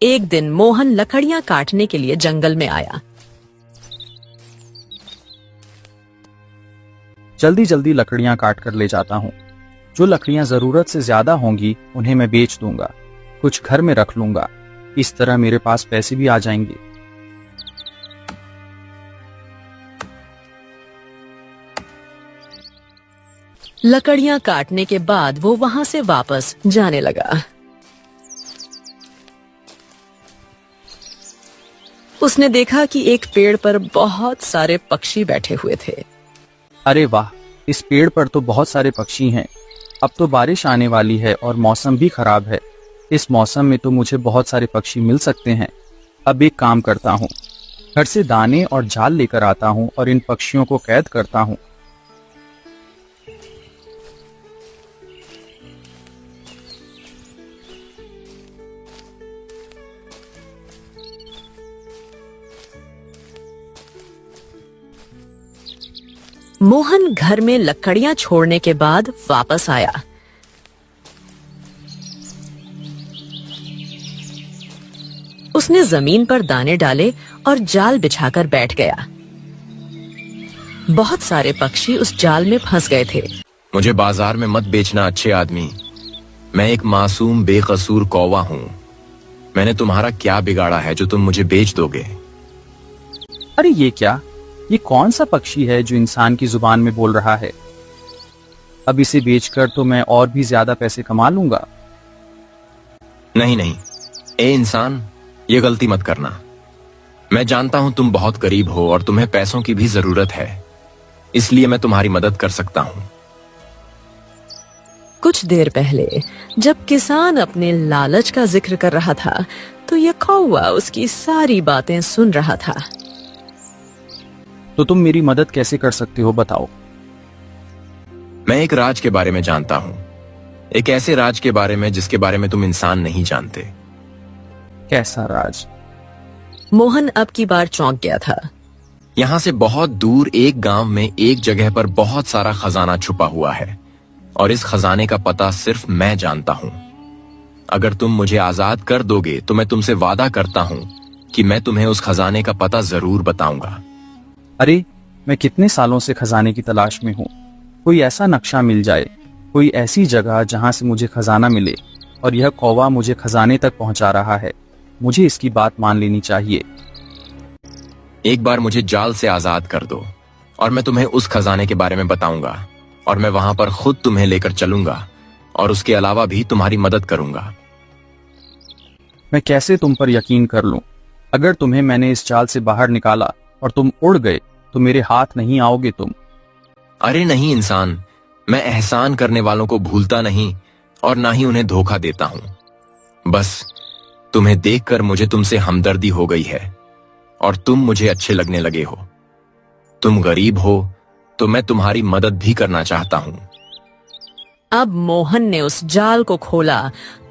एक दिन मोहन लकड़ियां काटने के लिए जंगल में आया। जल्दी जल्दी लकड़ियां काट कर ले जाता हूँ। जो लकड़ियां जरूरत से ज्यादा होंगी उन्हें मैं बेच दूंगा, कुछ घर में रख लूंगा। इस तरह मेरे पास पैसे भी आ जाएंगे। लकड़ियां काटने के बाद वो वहां से वापस जाने लगा। उसने देखा कि एक पेड़ पर बहुत सारे पक्षी बैठे हुए थे। अरे वाह, इस पेड़ पर तो बहुत सारे पक्षी हैं। अब तो बारिश आने वाली है और मौसम भी खराब है। इस मौसम में तो मुझे बहुत सारे पक्षी मिल सकते हैं। अब एक काम करता हूँ, घर से दाने और जाल लेकर आता हूँ और इन पक्षियों को कैद करता हूँ। मोहन घर में लकड़ियां छोड़ने के बाद वापस आया। उसने जमीन पर दाने डाले और जाल बिछाकर बैठ गया। बहुत सारे पक्षी उस जाल में फंस गए थे। मुझे बाजार में मत बेचना अच्छे आदमी। मैं एक मासूम बेकसूर कौवा हूँ। मैंने तुम्हारा क्या बिगाड़ा है जो तुम मुझे बेच दोगे? अरे ये क्या, ये कौन सा पक्षी है जो इंसान की जुबान में बोल रहा है? अब इसे बेचकर तो मैं और भी ज्यादा पैसे कमा लूंगा। नहीं नहीं, ए इंसान, ये गलती मत करना। मैं जानता हूं तुम बहुत गरीब हो और तुम्हें पैसों की भी जरूरत है, इसलिए मैं तुम्हारी मदद कर सकता हूं। कुछ देर पहले जब किसान अपने लालच का जिक्र कर रहा था तो यह कौवा उसकी सारी बातें सुन रहा था। तो तुम मेरी मदद कैसे कर सकते हो, बताओ। मैं एक राज के बारे में जानता हूं, एक ऐसे राज के बारे में जिसके बारे में तुम इंसान नहीं जानते। कैसा राज? मोहन अब की बार चौंक गया था। यहां से बहुत दूर एक गांव में एक जगह पर बहुत सारा खजाना छुपा हुआ है और इस खजाने का पता सिर्फ मैं जानता हूं। अगर तुम मुझे आजाद कर दोगे तो मैं तुमसे वादा करता हूं कि मैं तुम्हें उस खजाने का पता जरूर बताऊंगा। अरे, मैं कितने सालों से खजाने की तलाश में हूँ। कोई ऐसा नक्शा मिल जाए, कोई ऐसी जगह जहां से मुझे खजाना मिले, और यह कौवा मुझे खजाने तक पहुंचा रहा है। मुझे इसकी बात मान लेनी चाहिए। एक बार मुझे जाल से आजाद कर दो और मैं तुम्हें उस खजाने के बारे में बताऊंगा और मैं वहां पर खुद तुम्हें लेकर चलूंगा और उसके अलावा भी तुम्हारी मदद करूंगा। मैं कैसे तुम पर यकीन कर लूं? अगर तुम्हें मैंने इस जाल से बाहर निकाला और तुम उड़ गए तो मेरे हाथ नहीं आओगे तुम। अरे नहीं इंसान, मैं एहसान करने वालों को भूलता नहीं और ना ही उन्हें धोखा देता हूं। बस तुम्हें देखकर मुझे तुमसे हमदर्दी हो गई है और तुम मुझे अच्छे लगने लगे हो। तुम गरीब हो तो मैं तुम्हारी मदद भी करना चाहता हूं। अब मोहन ने उस जाल को खोला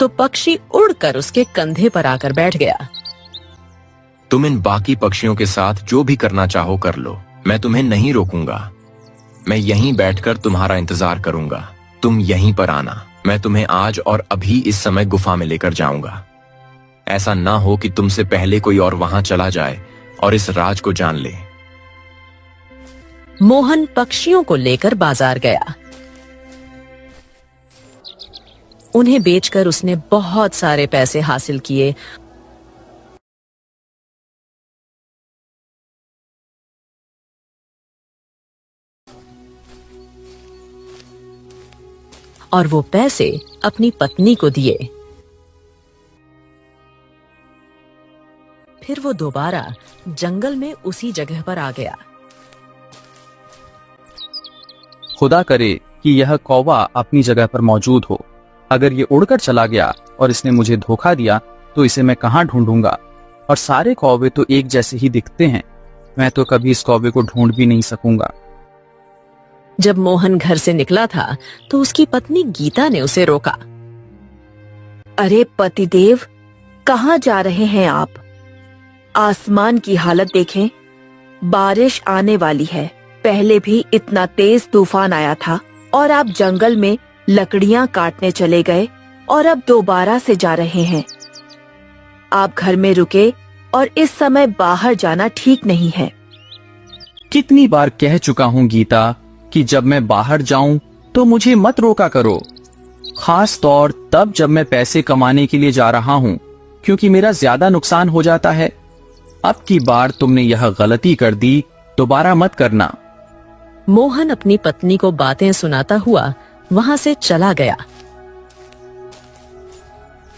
तो पक्षी उड़कर उसके कंधे पर आकर बैठ गया। तुम इन बाकी पक्षियों के साथ जो भी करना चाहो कर लो, मैं तुम्हें नहीं रोकूंगा। मैं यहीं बैठकर तुम्हारा इंतजार करूंगा। तुम यहीं पर आना। मैं तुम्हें आज और अभी इस समय गुफा में लेकर जाऊंगा। ऐसा ना हो कि तुमसे पहले कोई और वहां चला जाए और इस राज को जान ले। मोहन पक्षियों को लेकर बाजार गया। उन्हें बेचकर उसने बहुत सारे पैसे हासिल किए और वो पैसे अपनी पत्नी को दिए। फिर वो दोबारा जंगल में उसी जगह पर आ गया। खुदा करे कि यह कौवा अपनी जगह पर मौजूद हो। अगर ये उड़कर चला गया और इसने मुझे धोखा दिया तो इसे मैं कहाँ ढूंढूंगा? और सारे कौवे तो एक जैसे ही दिखते हैं। मैं तो कभी इस कौवे को ढूंढ भी नहीं सकूंगा। जब मोहन घर से निकला था तो उसकी पत्नी गीता ने उसे रोका। अरे पतिदेव, कहाँ जा रहे हैं आप? आसमान की हालत देखें, बारिश आने वाली है। पहले भी इतना तेज तूफान आया था और आप जंगल में लकड़ियां काटने चले गए और अब दोबारा से जा रहे हैं। आप घर में रुके और इस समय बाहर जाना ठीक नहीं है। कितनी बार कह चुका हूँ गीता कि जब मैं बाहर जाऊं तो मुझे मत रोका करो, खास तौर तब जब मैं पैसे कमाने के लिए जा रहा हूँ, क्योंकि मेरा ज्यादा नुकसान हो जाता है। अब की बार तुमने यह गलती कर दी, दोबारा मत करना। मोहन अपनी पत्नी को बातें सुनाता हुआ वहां से चला गया।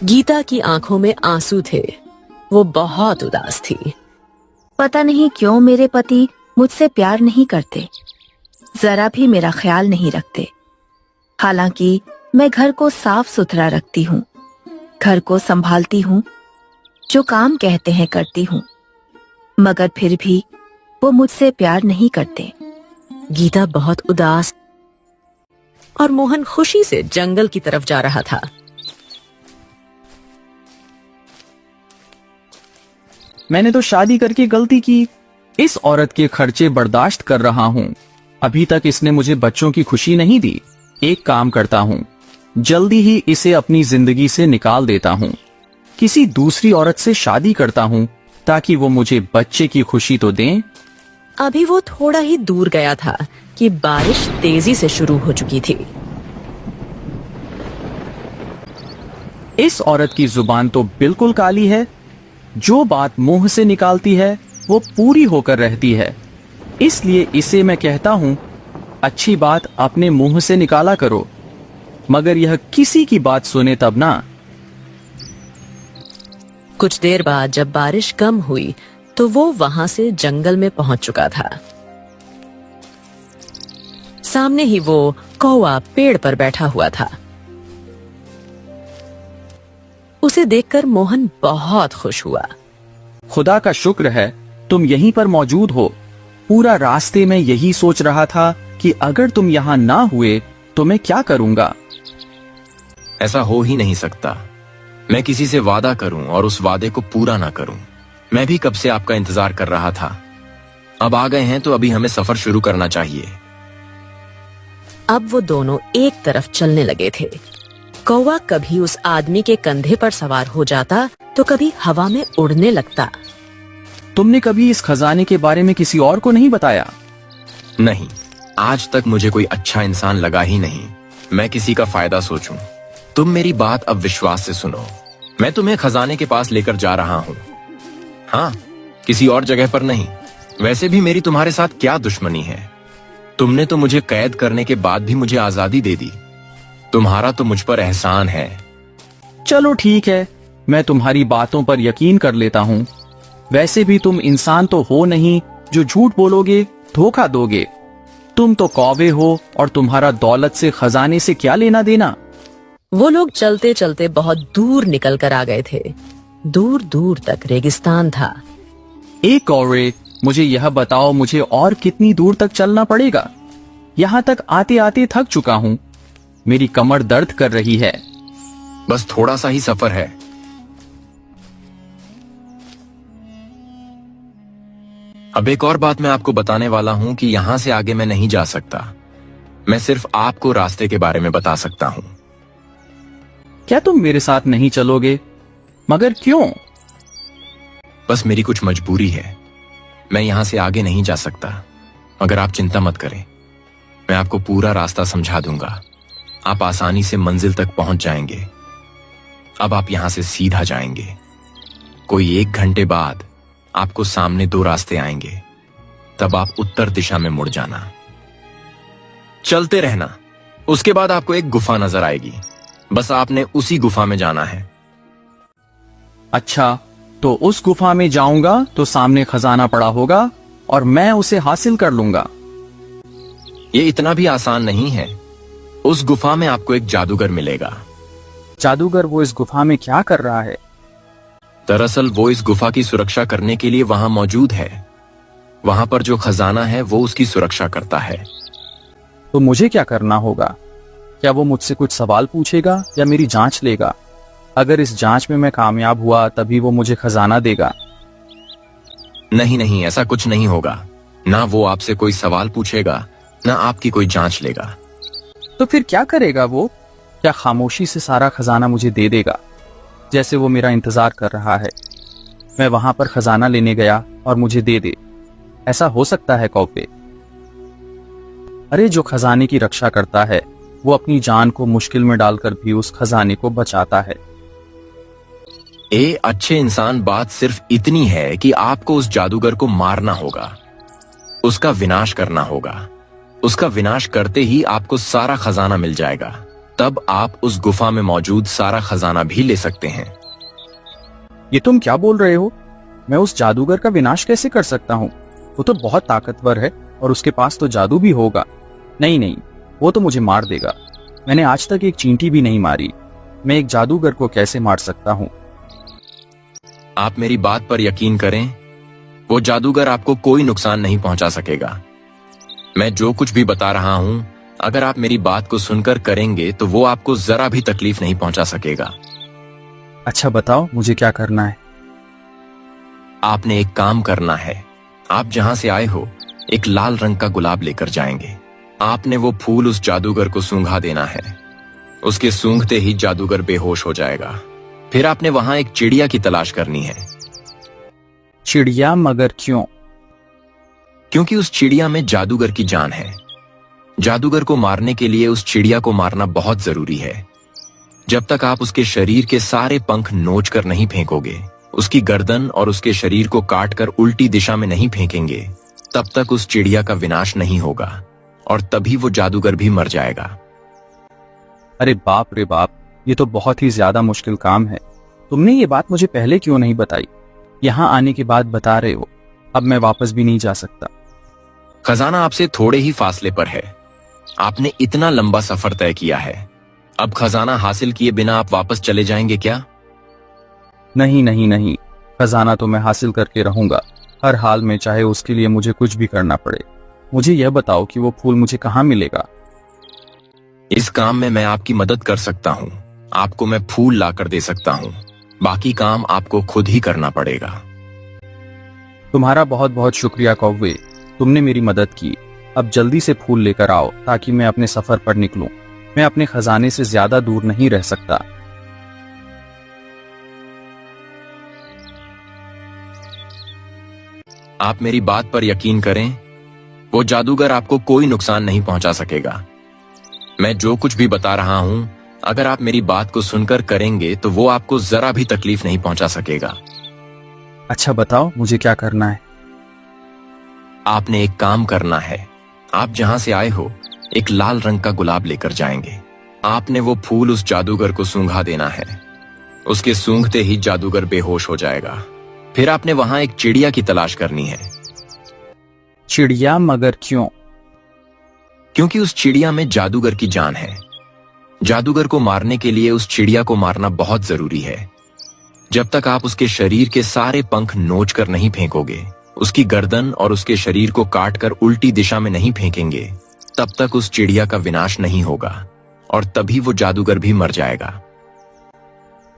गीता की आंखों में आंसू थे। वो बहुत उदास थी। पता नहीं क्यों मेरे पति मुझसे प्यार नहीं करते, जरा भी मेरा ख्याल नहीं रखते। हालांकि मैं घर को साफ सुथरा रखती हूँ, घर को संभालती हूँ, जो काम कहते हैं करती हूँ, मगर फिर भी वो मुझसे प्यार नहीं करते। गीता बहुत उदास और मोहन खुशी से जंगल की तरफ जा रहा था। मैंने तो शादी करके गलती की। इस औरत के खर्चे बर्दाश्त कर रहा हूँ। अभी तक इसने मुझे बच्चों की खुशी नहीं दी। एक काम करता हूँ, जल्दी ही इसे अपनी जिंदगी से निकाल देता हूँ। किसी दूसरी औरत से शादी करता हूँ ताकि वो मुझे बच्चे की खुशी तो दें। अभी वो थोड़ा ही दूर गया था कि बारिश तेजी से शुरू हो चुकी थी। इस औरत की जुबान तो बिल्कुल काली है। जो बात मुंह से निकालती है वो पूरी होकर रहती है। इसलिए इसे मैं कहता हूं, अच्छी बात अपने मुंह से निकाला करो, मगर यह किसी की बात सुने तब ना। कुछ देर बाद जब बारिश कम हुई तो वो वहां से जंगल में पहुंच चुका था। सामने ही वो कौवा पेड़ पर बैठा हुआ था। उसे देखकर मोहन बहुत खुश हुआ। खुदा का शुक्र है तुम यहीं पर मौजूद हो। पूरा रास्ते में यही सोच रहा था कि अगर तुम यहाँ ना हुए तो मैं क्या करूंगा। ऐसा हो ही नहीं सकता। मैं किसी से वादा करूं और उस वादे को पूरा ना करूं। मैं भी कब से आपका इंतजार कर रहा था। अब आ गए हैं तो अभी हमें सफर शुरू करना चाहिए। अब वो दोनों एक तरफ चलने लगे थे। कौवा कभी उस आदमी के कंधे पर सवार हो जाता तो कभी हवा में उड़ने लगता। तुमने कभी इस खजाने के बारे में किसी और को नहीं बताया? नहीं, आज तक मुझे कोई अच्छा इंसान लगा ही नहीं मैं किसी का फायदा सोचूं। तुम मेरी बात अब विश्वास से सुनो। मैं तुम्हें खजाने के पास लेकर जा रहा हूँ। हाँ, किसी और जगह पर नहीं। वैसे भी मेरी तुम्हारे साथ क्या दुश्मनी है। तुमने तो मुझे कैद करने के बाद भी मुझे आजादी दे दी। तुम्हारा तो मुझ पर एहसान है। चलो ठीक है, मैं तुम्हारी बातों पर यकीन कर लेता हूँ। वैसे भी तुम इंसान तो हो नहीं जो झूठ बोलोगे, धोखा दोगे। तुम तो कौवे हो और तुम्हारा दौलत से, खजाने से क्या लेना देना। वो लोग चलते चलते बहुत दूर निकल कर आ गए थे। दूर दूर तक रेगिस्तान था। एक कौवे, मुझे यह बताओ, मुझे और कितनी दूर तक चलना पड़ेगा? यहाँ तक आते आते थक चुका हूँ। मेरी कमर दर्द कर रही है। बस थोड़ा सा ही सफर है। अब एक और बात मैं आपको बताने वाला हूं कि यहां से आगे मैं नहीं जा सकता। मैं सिर्फ आपको रास्ते के बारे में बता सकता हूं। क्या तुम मेरे साथ नहीं चलोगे? मगर क्यों? बस मेरी कुछ मजबूरी है। मैं यहां से आगे नहीं जा सकता। मगर आप चिंता मत करें, मैं आपको पूरा रास्ता समझा दूंगा। आप आसानी से मंजिल तक पहुंच जाएंगे। अब आप यहां से सीधा जाएंगे। कोई 1 घंटे बाद आपको सामने 2 रास्ते आएंगे। तब आप उत्तर दिशा में मुड़ जाना। चलते रहना। उसके बाद आपको एक गुफा नजर आएगी। बस आपने उसी गुफा में जाना है। अच्छा, तो उस गुफा में जाऊंगा तो सामने खजाना पड़ा होगा और मैं उसे हासिल कर लूंगा। ये इतना भी आसान नहीं है। उस गुफा में आपको एक जादूगर मिलेगा। जादूगर? वो इस गुफा में क्या कर रहा है? दरअसल वो इस गुफा की सुरक्षा करने के लिए वहां मौजूद है। वहां पर जो खजाना है वो उसकी सुरक्षा करता है। तो मुझे क्या करना होगा? क्या वो मुझसे कुछ सवाल पूछेगा या मेरी जांच लेगा? अगर इस जांच में मैं कामयाब हुआ तभी वो मुझे खजाना देगा। नहीं नहीं, ऐसा कुछ नहीं होगा। ना वो आपसे कोई सवाल पूछेगा, ना आपकी कोई जांच लेगा। तो फिर क्या करेगा वो? क्या खामोशी से सारा खजाना मुझे दे देगा, जैसे वो मेरा इंतजार कर रहा है? मैं वहां पर खजाना लेने गया और मुझे दे दे। ऐसा हो सकता है कौवे? अरे जो खजाने की रक्षा करता है वो अपनी जान को मुश्किल में डालकर भी उस खजाने को बचाता है। अच्छे इंसान, बात सिर्फ इतनी है कि आपको उस जादूगर को मारना होगा, उसका विनाश करना होगा। उसका विनाश करते ही आपको सारा खजाना मिल जाएगा। तब आप उस गुफा में मौजूद सारा खजाना भी ले सकते हैं। ये तुम क्या बोल रहे हो? मैं उस जादूगर का विनाश कैसे कर सकता हूँ? वो तो बहुत ताकतवर है और उसके पास तो जादू भी होगा। नहीं नहीं, वो तो मुझे मार देगा। मैंने आज तक एक चींटी भी नहीं मारी। मैं एक जादूगर को कैसे मार सकता हूँ? आप मेरी बात पर यकीन करें, वो जादूगर आपको कोई नुकसान नहीं पहुंचा सकेगा। मैं जो कुछ भी बता रहा हूं, अगर आप मेरी बात को सुनकर करेंगे तो वो आपको जरा भी तकलीफ नहीं पहुंचा सकेगा। अच्छा बताओ, मुझे क्या करना है? आपने एक काम करना है। आप जहां से आए हो एक लाल रंग का गुलाब लेकर जाएंगे। आपने वो फूल उस जादूगर को सूंघा देना है। उसके सूंघते ही जादूगर बेहोश हो जाएगा। फिर आपने वहां एक चिड़िया की तलाश करनी है। चिड़िया? मगर क्यों? क्योंकि उस चिड़िया में जादूगर की जान है। जादूगर को मारने के लिए उस चिड़िया को मारना बहुत जरूरी है। जब तक आप उसके शरीर के सारे पंख नोच कर नहीं फेंकोगे, उसकी गर्दन और उसके शरीर को काट कर उल्टी दिशा में नहीं फेंकेंगे, तब तक उस चिड़िया का विनाश नहीं होगा और तभी वो जादूगर भी मर जाएगा। अरे बाप रे बाप, ये तो बहुत ही ज्यादा मुश्किल काम है। तुमने ये बात मुझे पहले क्यों नहीं बताई? यहाँ आने के बाद बता रहे हो। अब मैं वापस भी नहीं जा सकता। खजाना आपसे थोड़े ही फासले पर है। आपने इतना लंबा सफर तय किया है। अब खजाना हासिल किए बिना आप वापस चले जाएंगे क्या? नहीं नहीं नहीं, खजाना तो मैं हासिल करके रहूंगा, हर हाल में, चाहे उसके लिए मुझे कुछ भी करना पड़े। मुझे यह बताओ कि वो फूल मुझे कहाँ मिलेगा? इस काम में मैं आपकी मदद कर सकता हूँ। आपको मैं फूल लाकर दे सकता हूँ। बाकी काम आपको खुद ही करना पड़ेगा। तुम्हारा बहुत बहुत शुक्रिया कौवे, तुमने मेरी मदद की। अब जल्दी से फूल लेकर आओ ताकि मैं अपने सफर पर निकलूं। मैं अपने खजाने से ज्यादा दूर नहीं रह सकता। आप मेरी बात पर यकीन करें, वो जादूगर आपको कोई नुकसान नहीं पहुंचा सकेगा। मैं जो कुछ भी बता रहा हूं, अगर आप मेरी बात को सुनकर करेंगे तो वो आपको जरा भी तकलीफ नहीं पहुंचा सकेगा। अच्छा बताओ, मुझे क्या करना है? आपने एक काम करना है। आप जहां से आए हो एक लाल रंग का गुलाब लेकर जाएंगे। आपने वो फूल उस जादूगर को सूंघा देना है। उसके सूंघते ही जादूगर बेहोश हो जाएगा। फिर आपने वहां एक चिड़िया की तलाश करनी है। चिड़िया? मगर क्यों? क्योंकि उस चिड़िया में जादूगर की जान है। जादूगर को मारने के लिए उस चिड़िया को मारना बहुत जरूरी है। जब तक आप उसके शरीर के सारे पंख नोच कर नहीं फेंकोगे, उसकी गर्दन और उसके शरीर को काट कर उल्टी दिशा में नहीं फेंकेंगे, तब तक उस चिड़िया का विनाश नहीं होगा और तभी वो जादूगर भी मर जाएगा।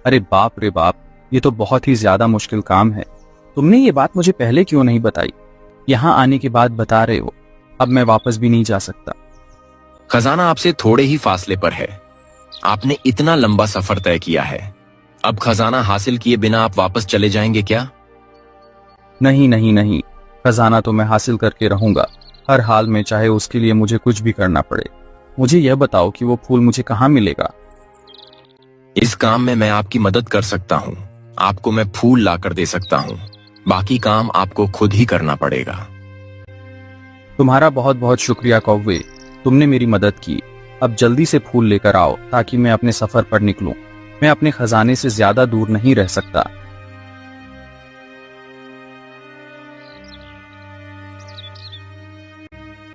अरे बाप रे बाप, ये तो बहुत ही ज्यादा मुश्किल काम है। तुमने ये बात मुझे पहले क्यों नहीं बताई? यहाँ आने के बाद बता रहे हो। अब मैं वापस भी नहीं जा सकता। खजाना आपसे थोड़े ही फासले पर है। आपने इतना लंबा सफर तय किया है। अब खजाना हासिल किए बिना आप वापस चले जाएंगे क्या? नहीं नहीं नहीं, खजाना तो मैं हासिल करके रहूंगा, हर हाल में, चाहे उसके लिए मुझे कुछ भी करना पड़े। मुझे यह बताओ कि वो फूल मुझे कहाँ मिलेगा? इस काम में मैं आपकी मदद कर सकता हूँ। आपको मैं फूल लाकर दे सकता हूँ। बाकी काम आपको खुद ही करना पड़ेगा। तुम्हारा बहुत बहुत शुक्रिया कौवे, तुमने मेरी मदद की। अब जल्दी से फूल लेकर आओ ताकि मैं अपने सफर पर निकलूं। मैं अपने खजाने से ज्यादा दूर नहीं रह सकता।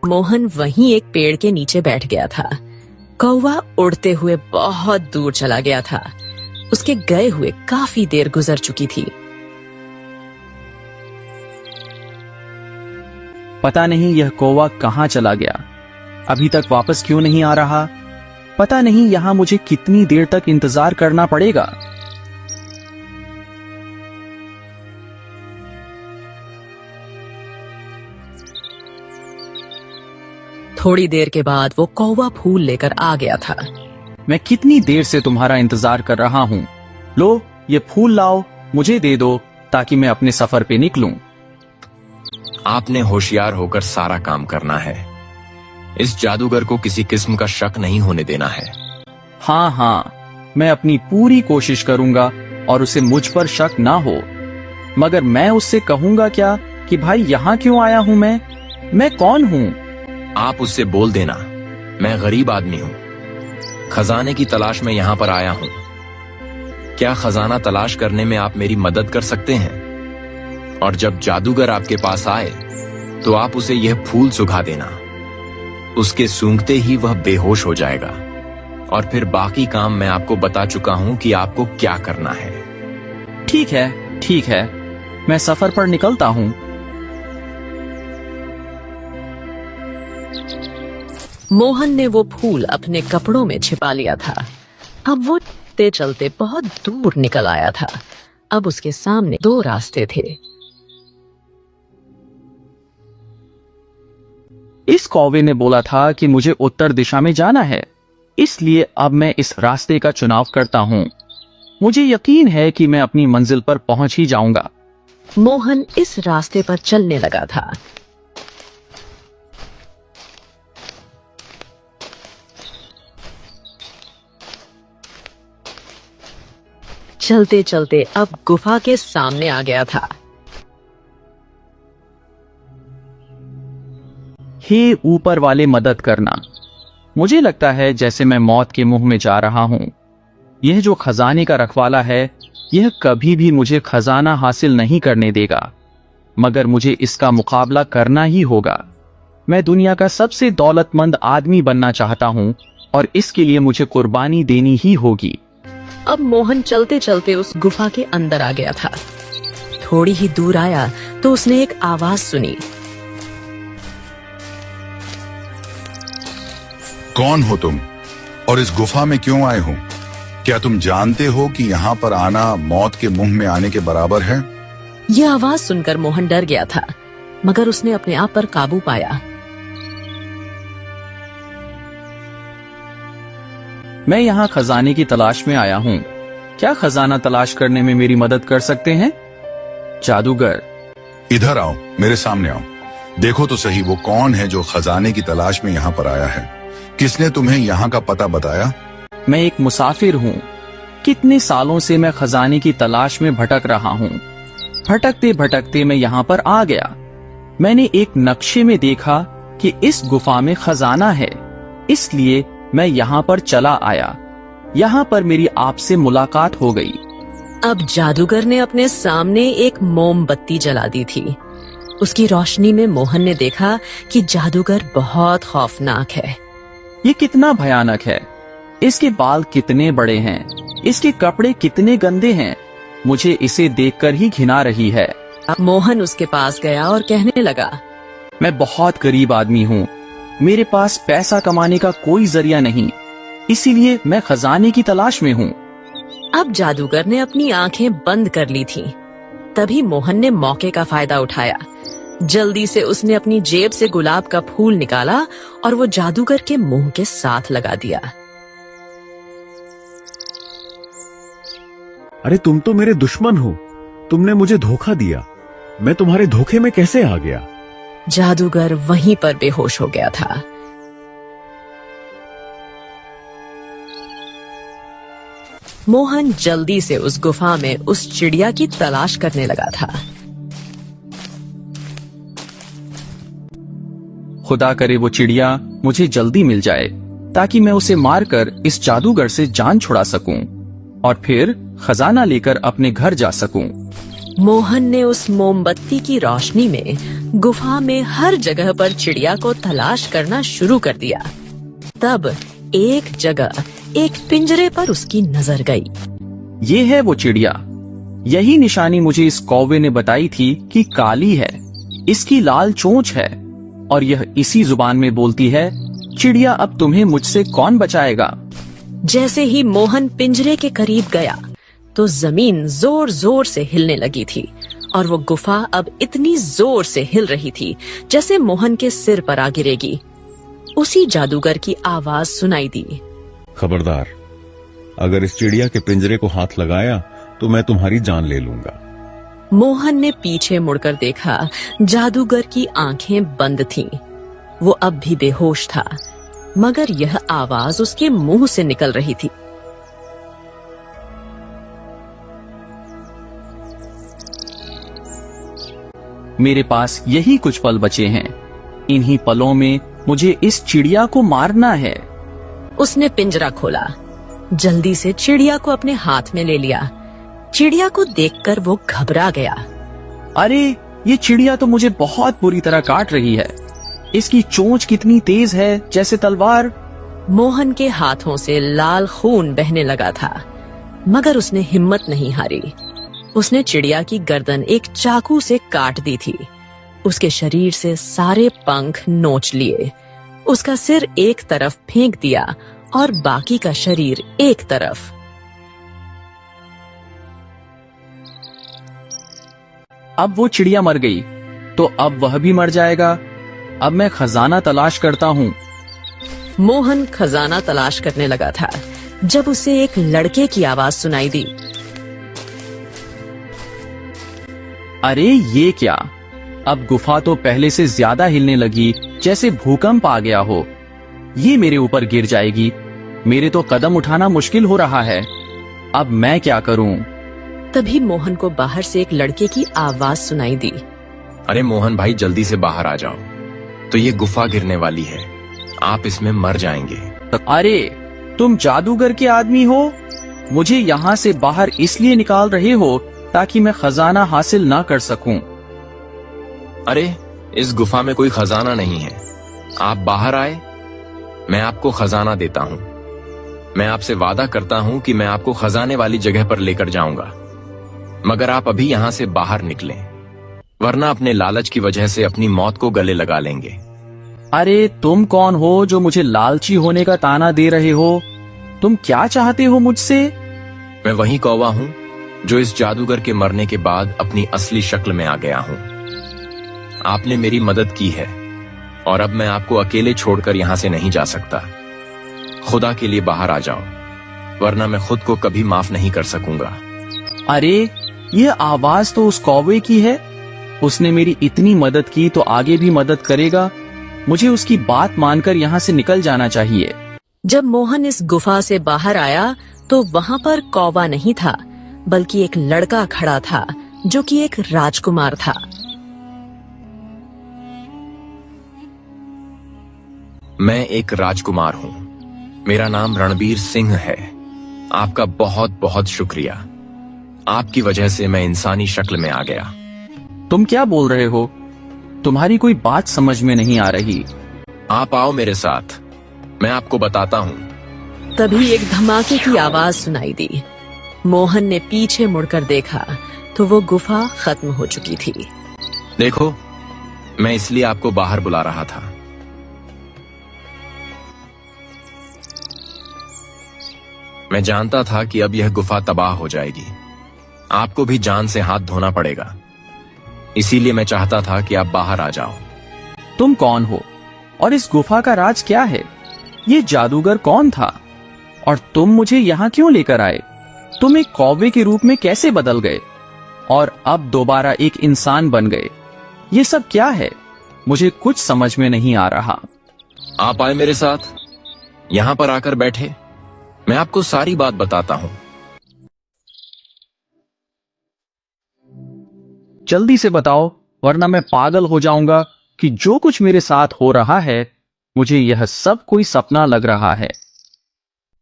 मोहन वहीं एक पेड़ के नीचे बैठ गया था। कौवा उड़ते हुए बहुत दूर चला गया था। उसके गए हुए काफी देर गुजर चुकी थी। पता नहीं यह कौवा कहाँ चला गया, अभी तक वापस क्यों नहीं आ रहा। पता नहीं यहाँ मुझे कितनी देर तक इंतजार करना पड़ेगा। थोड़ी देर के बाद वो कौवा फूल लेकर आ गया था। मैं कितनी देर से तुम्हारा इंतजार कर रहा हूँ। लो, ये फूल लाओ, मुझे दे दो ताकि मैं अपने सफर पे निकलूं। आपने होशियार होकर सारा काम करना है। इस जादूगर को किसी किस्म का शक नहीं होने देना है। हाँ हाँ, मैं अपनी पूरी कोशिश करूंगा और उसे मुझ पर शक ना हो। मगर मैं उससे कहूंगा क्या कि भाई यहाँ क्यों आया हूँ मैं कौन हूँ? आप उससे बोल देना, मैं गरीब आदमी हूँ, खजाने की तलाश में यहाँ पर आया हूँ। क्या खजाना तलाश करने में आप मेरी मदद कर सकते हैं? और जब जादूगर आपके पास आए तो आप उसे यह फूल सुखा देना। उसके सूंघते ही वह बेहोश हो जाएगा और फिर बाकी काम मैं आपको बता चुका हूं कि आपको क्या करना है। ठीक है, मैं सफर पर निकलता हूँ। मोहन ने वो फूल अपने कपड़ों में छिपा लिया था। अब वो चलते चलते बहुत दूर निकल आया था। अब उसके सामने 2 रास्ते थे। इस कौवे ने बोला था कि मुझे उत्तर दिशा में जाना है, इसलिए अब मैं इस रास्ते का चुनाव करता हूँ। मुझे यकीन है कि मैं अपनी मंजिल पर पहुंच ही जाऊंगा। मोहन इस रास्ते पर चलने लगा था। चलते चलते अब गुफा के सामने आ गया था। हे ऊपर वाले, मदद करना। मुझे लगता है जैसे मैं मौत के मुंह में जा रहा हूं। यह जो खजाने का रखवाला है, यह कभी भी मुझे खजाना हासिल नहीं करने देगा, मगर मुझे इसका मुकाबला करना ही होगा। मैं दुनिया का सबसे दौलतमंद आदमी बनना चाहता हूं और इसके लिए मुझे कुर्बानी देनी ही होगी। अब मोहन चलते चलते उस गुफा के अंदर आ गया था। थोड़ी ही दूर आया तो उसने एक आवाज सुनी। कौन हो तुम और इस गुफा में क्यों आए हो? क्या तुम जानते हो कि यहाँ पर आना मौत के मुंह में आने के बराबर है? यह आवाज सुनकर मोहन डर गया था, मगर उसने अपने आप पर काबू पाया। मैं यहाँ खजाने की तलाश में आया हूँ। क्या खजाना तलाश करने में मेरी मदद कर सकते हैं? जादूगर, इधर आओ, मेरे सामने आओ। देखो तो सही वो कौन है जो खजाने की तलाश में यहाँ पर आया है। किसने तुम्हें यहाँ का पता बताया? मैं एक मुसाफिर हूँ। कितने सालों से मैं खजाने की तलाश में भटक रहा हूँ। भटकते भटकते मैं यहाँ पर आ गया। मैंने एक नक्शे में देखा कि इस गुफा में खजाना है, इसलिए मैं यहाँ पर चला आया। यहाँ पर मेरी आपसे मुलाकात हो गई। अब जादूगर ने अपने सामने एक मोमबत्ती जला दी थी। उसकी रोशनी में मोहन ने देखा कि जादूगर बहुत खौफनाक है। ये कितना भयानक है। इसके बाल कितने बड़े हैं, इसके कपड़े कितने गंदे हैं। मुझे इसे देखकर ही घिना रही है। अब मोहन उसके पास गया और कहने लगा, मैं बहुत गरीब आदमी हूँ। मेरे पास पैसा कमाने का कोई जरिया नहीं, इसीलिए मैं खजाने की तलाश में हूँ। अब जादूगर ने अपनी आंखें बंद कर ली थीं। तभी मोहन ने मौके का फायदा उठाया। जल्दी से उसने अपनी जेब से गुलाब का फूल निकाला और वो जादूगर के मुंह के साथ लगा दिया। अरे तुम तो मेरे दुश्मन हो, तुमने मुझे धोखा दिया। मैं तुम्हारे धोखे में कैसे आ गया? जादूगर वहीं पर बेहोश हो गया था। मोहन जल्दी से उस गुफा में उस चिड़िया की तलाश करने लगा था। खुदा करे वो चिड़िया मुझे जल्दी मिल जाए, ताकि मैं उसे मारकर इस जादूगर से जान छुड़ा सकूं और फिर खजाना लेकर अपने घर जा सकूं। मोहन ने उस मोमबत्ती की रोशनी में गुफा में हर जगह पर चिड़िया को तलाश करना शुरू कर दिया। तब एक जगह एक पिंजरे पर उसकी नजर गई। ये है वो चिड़िया। यही निशानी मुझे इस कौवे ने बताई थी कि काली है, इसकी लाल चोंच है और यह इसी जुबान में बोलती है, चिड़िया अब तुम्हें मुझसे कौन बचाएगा। जैसे ही मोहन पिंजरे के करीब गया तो जमीन जोर जोर से हिलने लगी थी और वो गुफा अब इतनी जोर से हिल रही थी जैसे मोहन के सिर पर आ गिरेगी। उसी जादूगर की आवाज सुनाई दी, खबरदार, अगर इस चिड़िया के पिंजरे को हाथ लगाया तो मैं तुम्हारी जान ले लूंगा। मोहन ने पीछे मुड़कर देखा। जादूगर की आंखें बंद थीं। वो अब भी बेहोश था, मगर यह आवाज उसके मुंह से निकल रही थी। मेरे पास यही कुछ पल बचे हैं। इन्हीं पलों में मुझे इस चिड़िया को मारना है। उसने पिंजरा खोला, जल्दी से चिड़िया को अपने हाथ में ले लिया। चिड़िया को देखकर वो घबरा गया। अरे, ये चिड़िया तो मुझे बहुत बुरी तरह काट रही है। इसकी चोंच कितनी तेज है, जैसे तलवार। मोहन के हाथों से लाल खून बहने लगा था, मगर उसने हिम्मत नहीं हारी। उसने चिड़िया की गर्दन एक चाकू से काट दी थी। उसके शरीर से सारे पंख नोच लिए, उसका सिर एक तरफ फेंक दिया और बाकी का शरीर एक तरफ। अब वो चिड़िया मर गई, तो अब वह भी मर जाएगा। अब मैं खजाना तलाश करता हूँ। मोहन खजाना तलाश करने लगा था जब उसे एक लड़के की आवाज सुनाई दी। अरे, ये क्या? अब गुफा तो पहले से ज्यादा हिलने लगी, जैसे भूकंप आ गया हो। ये मेरे ऊपर गिर जाएगी। मेरे तो कदम उठाना मुश्किल हो रहा है। अब मैं क्या करूं? तभी मोहन को बाहर से एक लड़के की आवाज सुनाई दी। अरे मोहन भाई, जल्दी से बाहर आ जाओ, तो ये गुफा गिरने वाली है। आप इसमें मर जाएंगे। अरे, तुम जादूगर के आदमी हो? मुझे यहाँ से बाहर इसलिए निकाल रहे हो ताकि मैं खजाना हासिल ना कर सकूं। अरे, इस गुफा में कोई खजाना नहीं है। आप बाहर आए, मैं आपको खजाना देता हूँ। मैं आपसे वादा करता हूँ कि मैं आपको खजाने वाली जगह पर लेकर जाऊंगा, मगर आप अभी यहाँ से बाहर निकलें, वरना अपने लालच की वजह से अपनी मौत को गले लगा लेंगे। अरे, तुम कौन हो जो मुझे लालची होने का ताना दे रहे हो? तुम क्या चाहते हो मुझसे? मैं वही कौवा हूँ जो इस जादूगर के मरने के बाद अपनी असली शक्ल में आ गया हूँ। आपने मेरी मदद की है और अब मैं आपको अकेले छोड़कर यहाँ से नहीं जा सकता। खुदा के लिए बाहर आ जाओ, वरना मैं खुद को कभी माफ नहीं कर सकूंगा। अरे, यह आवाज तो उस कौवे की है। उसने मेरी इतनी मदद की तो आगे भी मदद करेगा। मुझे उसकी बात मानकर यहाँ से निकल जाना चाहिए। जब मोहन इस गुफा से बाहर आया तो वहाँ पर कौवा नहीं था, बल्कि एक लड़का खड़ा था जो कि एक राजकुमार था। मैं एक राजकुमार हूँ। मेरा नाम रणबीर सिंह है। आपका बहुत बहुत शुक्रिया। आपकी वजह से मैं इंसानी शक्ल में आ गया। तुम क्या बोल रहे हो? तुम्हारी कोई बात समझ में नहीं आ रही। आप आओ मेरे साथ, मैं आपको बताता हूँ। तभी एक धमाके की आवाज सुनाई दी। मोहन ने पीछे मुड़कर देखा तो वो गुफा खत्म हो चुकी थी। देखो, मैं इसलिए आपको बाहर बुला रहा था। मैं जानता था कि अब यह गुफा तबाह हो जाएगी। आपको भी जान से हाथ धोना पड़ेगा, इसीलिए मैं चाहता था कि आप बाहर आ जाओ। तुम कौन हो और इस गुफा का राज क्या है? ये जादूगर कौन था और तुम मुझे यहाँ क्यों लेकर आए? तुम एक कौवे के रूप में कैसे बदल गए और अब दोबारा एक इंसान बन गए? ये सब क्या है? मुझे कुछ समझ में नहीं आ रहा। आप आए मेरे साथ, यहाँ पर आकर बैठे, मैं आपको सारी बात बताता हूँ। जल्दी से बताओ, वरना मैं पागल हो जाऊंगा कि जो कुछ मेरे साथ हो रहा है, मुझे यह सब कोई सपना लग रहा है।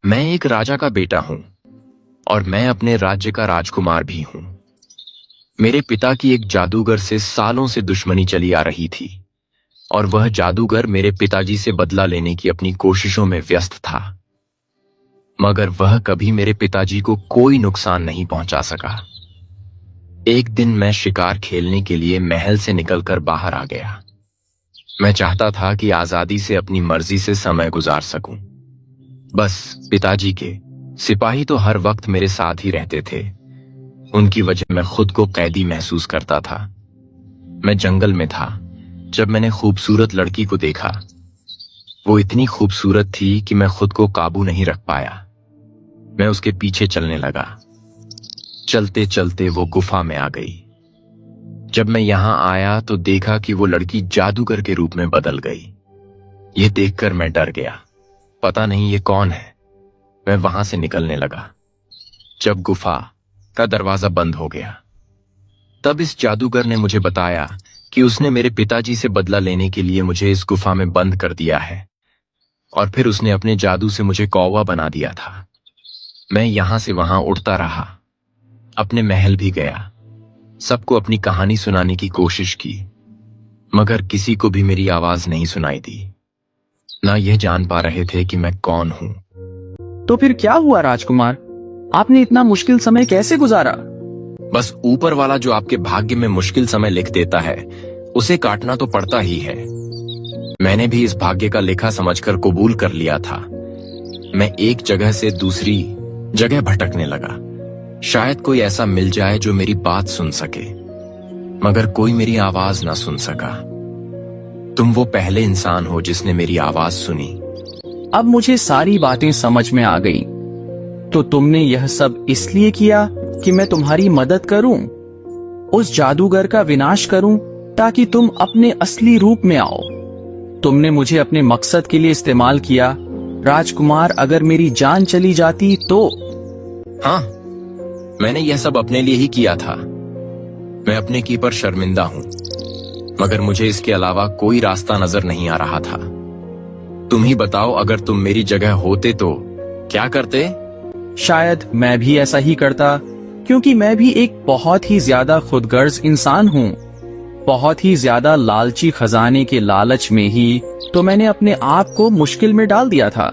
मैं एक राजा का बेटा हूं और मैं अपने राज्य का राजकुमार भी हूं। मेरे पिता की एक जादूगर से सालों से दुश्मनी चली आ रही थी और वह जादूगर मेरे पिताजी से बदला लेने की अपनी कोशिशों में व्यस्त था, मगर वह कभी मेरे पिताजी को कोई नुकसान नहीं पहुंचा सका। एक दिन मैं शिकार खेलने के लिए महल से निकलकर बाहर आ गया। मैं चाहता था कि आजादी से अपनी मर्जी से समय गुजार सकूं। बस पिताजी के सिपाही तो हर वक्त मेरे साथ ही रहते थे। उनकी वजह मैं खुद को कैदी महसूस करता था। मैं जंगल में था जब मैंने खूबसूरत लड़की को देखा। वो इतनी खूबसूरत थी कि मैं खुद को काबू नहीं रख पाया। मैं उसके पीछे चलने लगा। चलते चलते वो गुफा में आ गई। जब मैं यहाँ आया तो देखा कि वो लड़की जादूगर के रूप में बदल गई। ये देखकर मैं डर गया, पता नहीं ये कौन है। मैं वहां से निकलने लगा। जब गुफा का दरवाजा बंद हो गया, तब इस जादूगर ने मुझे बताया कि उसने मेरे पिताजी से बदला लेने के लिए मुझे इस गुफा में बंद कर दिया है, और फिर उसने अपने जादू से मुझे कौवा बना दिया था। मैं यहां से वहां उड़ता रहा, अपने महल भी गया, सबको अपनी कहानी सुनाने की कोशिश की, मगर किसी को भी मेरी आवाज नहीं सुनाई दी। ना यह जान पा रहे थे कि मैं कौन हूं। तो फिर क्या हुआ राजकुमार? आपने इतना मुश्किल समय कैसे गुजारा? बस ऊपर वाला जो आपके भाग्य में मुश्किल समय लिख देता है, उसे काटना तो पड़ता ही है। मैंने भी इस भाग्य का लेखा समझकर कबूल कर लिया था। मैं एक जगह से दूसरी जगह भटकने लगा। शायद कोई ऐसा मिल जाए जो मेरी बात सुन सके, मगर कोई मेरी आवाज ना सुन सका। तुम वो पहले इंसान हो जिसने मेरी आवाज सुनी। अब मुझे सारी बातें समझ में आ गई। तो तुमने यह सब इसलिए किया कि मैं तुम्हारी मदद करूं, उस जादूगर का विनाश करूं, ताकि तुम अपने असली रूप में आओ। तुमने मुझे अपने मकसद के लिए इस्तेमाल किया। राजकुमार, अगर मेरी जान चली जाती तो? हाँ, मैंने यह सब अपने लिए ही किया था। मैं अपने की पर शर्मिंदा हूं, मगर मुझे इसके अलावा कोई रास्ता नजर नहीं आ रहा था। तुम ही बताओ, अगर तुम मेरी जगह होते तो क्या करते? शायद मैं भी ऐसा ही करता, क्योंकि मैं भी एक बहुत ही ज्यादा खुदगर्ज इंसान हूँ। बहुत ही ज्यादा लालची खजाने के लालच में ही तो मैंने अपने आप को मुश्किल में डाल दिया था।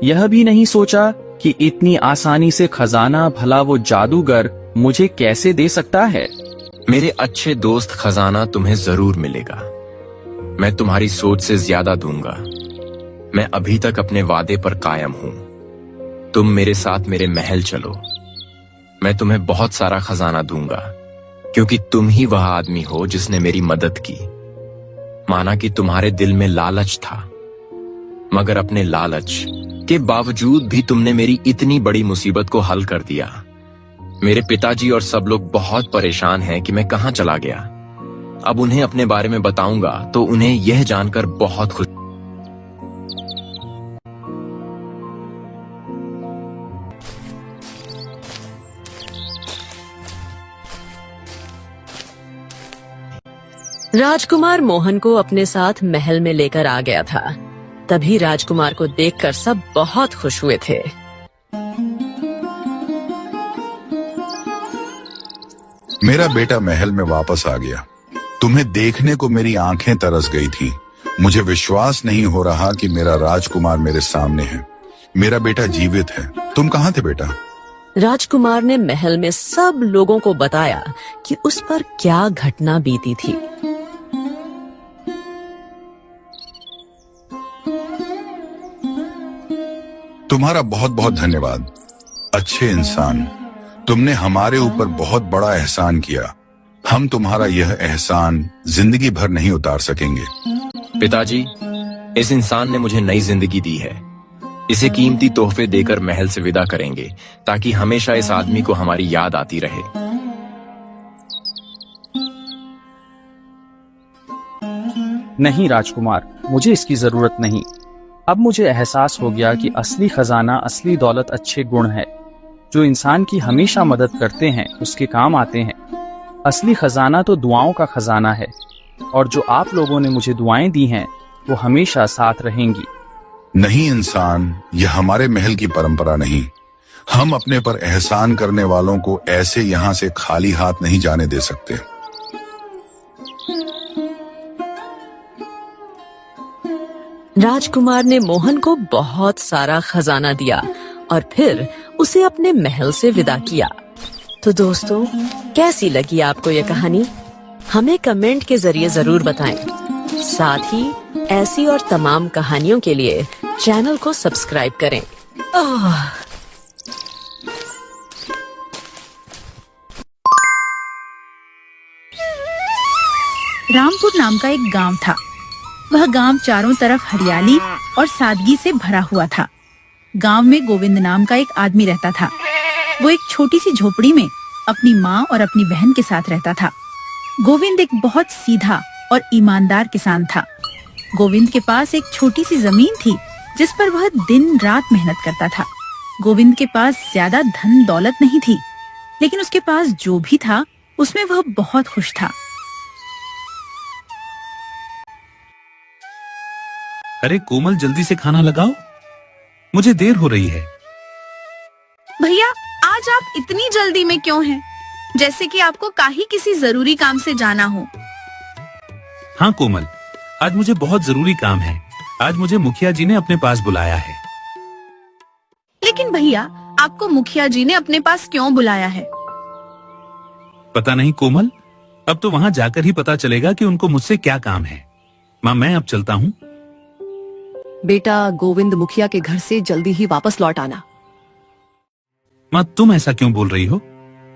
यह भी नहीं सोचा कि इतनी आसानी से खजाना भला वो जादूगर मुझे कैसे दे सकता है। मेरे अच्छे दोस्त, खजाना तुम्हें जरूर मिलेगा। मैं तुम्हारी सोच से ज्यादा दूंगा। मैं अभी तक अपने वादे पर कायम हूं। तुम मेरे साथ मेरे महल चलो। मैं तुम्हें बहुत सारा खजाना दूंगा, क्योंकि तुम ही वह आदमी हो जिसने मेरी मदद की। माना कि तुम्हारे दिल में लालच था, मगर अपने लालच के बावजूद भी तुमने मेरी इतनी बड़ी मुसीबत को हल कर दिया। मेरे पिताजी और सब लोग बहुत परेशान हैं कि मैं कहां चला गया। अब उन्हें अपने बारे में बताऊंगा तो उन्हें यह जानकर बहुत खुशी। राजकुमार मोहन को अपने साथ महल में लेकर आ गया था। तभी राजकुमार को देखकर सब बहुत खुश हुए थे। मेरा बेटा महल में वापस आ गया। तुम्हें देखने को मेरी आंखें तरस गई थी। मुझे विश्वास नहीं हो रहा कि मेरा राजकुमार मेरे सामने है। मेरा बेटा जीवित है। तुम कहाँ थे बेटा? राजकुमार ने महल में सब लोगों को बताया कि उस पर क्या घटना बीती थी। तुम्हारा बहुत बहुत धन्यवाद, अच्छे इंसान। तुमने हमारे ऊपर बहुत बड़ा एहसान किया। हम तुम्हारा यह एहसान जिंदगी भर नहीं उतार सकेंगे। पिताजी, इस इंसान ने मुझे नई जिंदगी दी है। इसे कीमती तोहफे देकर महल से विदा करेंगे, ताकि हमेशा इस आदमी को हमारी याद आती रहे। नहीं राजकुमार, मुझे इसकी जरूरत नहीं। अब मुझे एहसास हो गया कि असली खजाना, असली दौलत अच्छे गुण है। जो इंसान की हमेशा मदद करते हैं उसके काम आते हैं। असली खजाना तो दुआओं का खजाना है, और जो आप लोगों ने मुझे दुआएं दी हैं वो हमेशा साथ रहेंगी। नहीं इंसान, यह हमारे महल की परंपरा नहीं। हम अपने पर एहसान करने वालों को ऐसे यहाँ से खाली हाथ नहीं जाने दे सकते। राजकुमार ने मोहन को बहुत सारा खजाना दिया और फिर उसे अपने महल से विदा किया। तो दोस्तों, कैसी लगी आपको ये कहानी? हमें कमेंट के जरिए जरूर बताएं। साथ ही ऐसी और तमाम कहानियों के लिए चैनल को सब्सक्राइब करें। रामपुर नाम का एक गांव था। वह गांव चारों तरफ हरियाली और सादगी से भरा हुआ था। गांव में गोविंद नाम का एक आदमी रहता था। वो एक छोटी सी झोपड़ी में अपनी माँ और अपनी बहन के साथ रहता था। गोविंद एक बहुत सीधा और ईमानदार किसान था। गोविंद के पास एक छोटी सी जमीन थी जिस पर वह दिन रात मेहनत करता था। गोविंद के पास ज्यादा धन दौलत नहीं थी, लेकिन उसके पास जो भी था उसमें वह बहुत खुश था। अरे कोमल, जल्दी से खाना लगाओ, मुझे देर हो रही है। भैया, आज आप इतनी जल्दी में क्यों हैं? जैसे कि आपको काहे किसी जरूरी काम से जाना हो। हाँ कोमल, आज मुझे बहुत जरूरी काम है। आज मुझे मुखिया जी ने अपने पास बुलाया है। लेकिन भैया, आपको मुखिया जी ने अपने पास क्यों बुलाया है? पता नहीं कोमल, अब तो वहाँ जाकर ही पता चलेगा कि उनको मुझसे क्या काम है। माँ, मैं अब चलता हूँ। बेटा, गोविंद मुखिया के घर से जल्दी ही वापस लौट आना। माँ, तुम ऐसा क्यों बोल रही हो?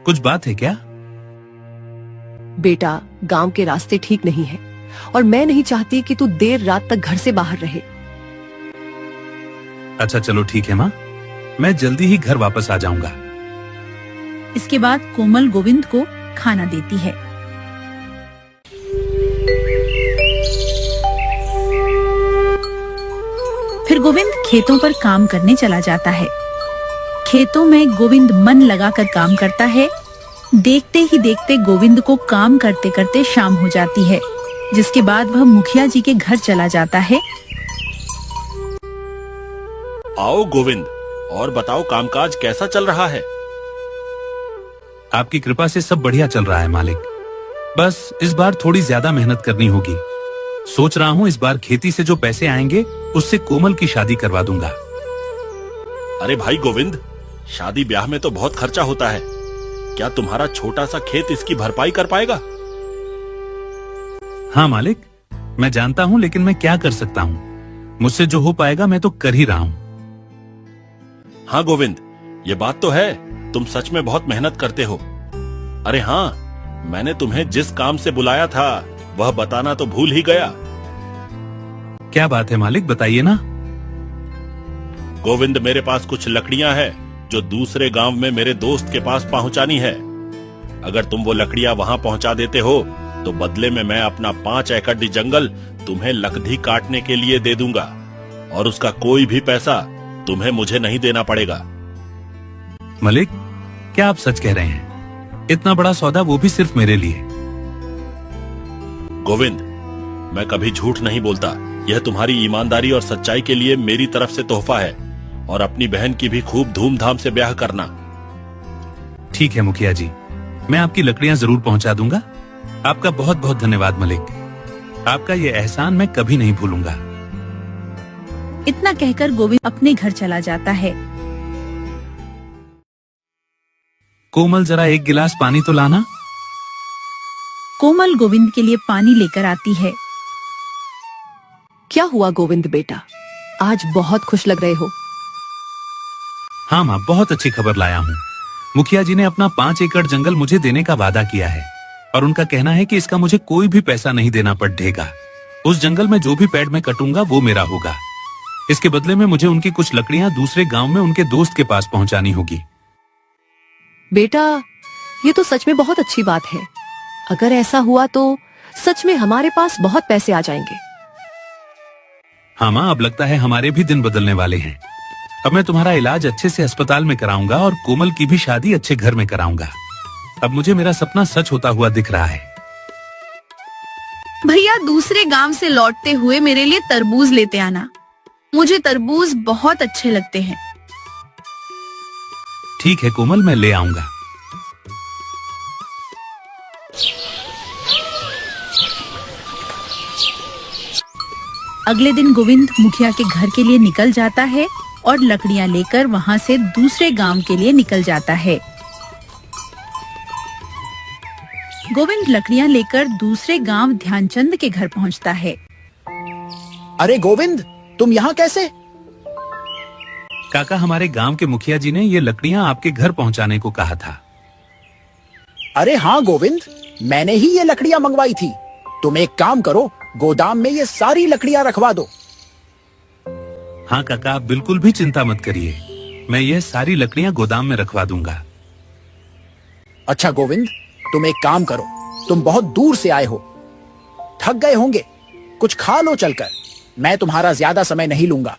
कुछ बात है क्या? बेटा, गांव के रास्ते ठीक नहीं है और मैं नहीं चाहती कि तू देर रात तक घर से बाहर रहे। अच्छा चलो ठीक है माँ, मैं जल्दी ही घर वापस आ जाऊंगा। इसके बाद कोमल गोविंद को खाना देती है। फिर गोविंद खेतों पर काम करने चला जाता है। खेतों में गोविंद मन लगाकर काम करता है। देखते ही देखते गोविंद को काम करते करते शाम हो जाती है, जिसके बाद वह मुखिया जी के घर चला जाता है। आओ गोविंद, और बताओ कामकाज कैसा चल रहा है? आपकी कृपा से सब बढ़िया चल रहा है मालिक। बस इस बार थोड़ी ज्यादा मेहनत करनी होगी। सोच रहा हूँ इस बार खेती से जो पैसे आएंगे उससे कोमल की शादी करवा दूंगा। अरे भाई गोविंद, शादी ब्याह में तो बहुत खर्चा होता है। क्या तुम्हारा छोटा सा खेत इसकी भरपाई कर पाएगा? हाँ मालिक, मैं जानता हूँ, लेकिन मैं क्या कर सकता हूँ। मुझसे जो हो पाएगा मैं तो कर ही रहा हूँ। हाँ गोविंद, ये बात तो है, तुम सच में बहुत मेहनत करते हो। अरे हाँ, मैंने तुम्हें जिस काम से बुलाया था वह बताना तो भूल ही गया। क्या बात है मालिक, बताइए ना। गोविंद, मेरे पास कुछ लकड़ियां हैं जो दूसरे गांव में मेरे दोस्त के पास पहुंचानी है। अगर तुम वो लकड़ियां वहां पहुंचा देते हो तो बदले में मैं अपना 5 एकड़ जंगल तुम्हें लकड़ी काटने के लिए दे दूंगा, और उसका कोई भी पैसा तुम्हें मुझे नहीं देना पड़ेगा। मलिक, क्या आप सच कह रहे हैं? इतना बड़ा सौदा, वो भी सिर्फ मेरे लिए? गोविंद, मैं कभी झूठ नहीं बोलता। यह तुम्हारी ईमानदारी और सच्चाई के लिए मेरी तरफ से तोहफा है, और अपनी बहन की भी खूब धूमधाम से ब्याह करना। ठीक है मुखिया जी, मैं आपकी लकड़ियां जरूर पहुंचा दूंगा। आपका बहुत बहुत धन्यवाद मलिक। आपका ये एहसान मैं कभी नहीं भूलूंगा। इतना कहकर गोविंद अपने घर चला जाता है। कोमल, जरा एक गिलास पानी तो लाना। कोमल गोविंद के लिए पानी लेकर आती है। क्या हुआ गोविंद बेटा, आज बहुत खुश लग रहे हो। हाँ माँ, बहुत अच्छी खबर लाया हूँ। मुखिया जी ने अपना 5 एकड़ जंगल मुझे देने का वादा किया है, और उनका कहना है कि इसका मुझे कोई भी पैसा नहीं देना पड़ेगा। उस जंगल में जो भी पेड़ मैं कटूंगा वो मेरा होगा। इसके बदले में मुझे उनकी कुछ लकड़ियां दूसरे गांव में उनके दोस्त के पास पहुंचानी होगी। बेटा, ये तो सच में बहुत अच्छी बात है। अगर ऐसा हुआ तो सच में हमारे पास बहुत पैसे आ जाएंगे। हाँ माँ, अब लगता है हमारे भी दिन बदलने वाले हैं। अब मैं तुम्हारा इलाज अच्छे से अस्पताल में कराऊंगा और कोमल की भी शादी अच्छे घर में कराऊंगा। अब मुझे मेरा सपना सच होता हुआ दिख रहा है। भैया, दूसरे गांव से लौटते हुए मेरे लिए तरबूज लेते आना। मुझे तरबूज बहुत अच्छे लगते हैं। ठीक है कोमल, मैं ले आऊंगा। अगले दिन गोविंद मुखिया के घर के लिए निकल जाता है और लकड़ियां लेकर वहां से दूसरे गांव के लिए निकल जाता है। गोविंद लकड़ियां लेकर दूसरे गांव ध्यानचंद के घर पहुंचता है। अरे गोविंद, तुम यहाँ कैसे? काका, हमारे गांव के मुखिया जी ने ये लकड़ियां आपके घर पहुंचाने को कहा था। अरे हाँ गोविंद, मैंने ही ये लकड़ियां मंगवाई थी। तुम एक काम करो, गोदाम में ये सारी लकड़ियां रखवा दो। हाँ काका, आप बिल्कुल भी चिंता मत करिए, मैं ये सारी लकड़ियां गोदाम में रखवा दूंगा। अच्छा गोविंद, तुम एक काम करो, तुम बहुत दूर से आए हो, थक गए होंगे, कुछ खा लो चलकर। मैं तुम्हारा ज्यादा समय नहीं लूंगा।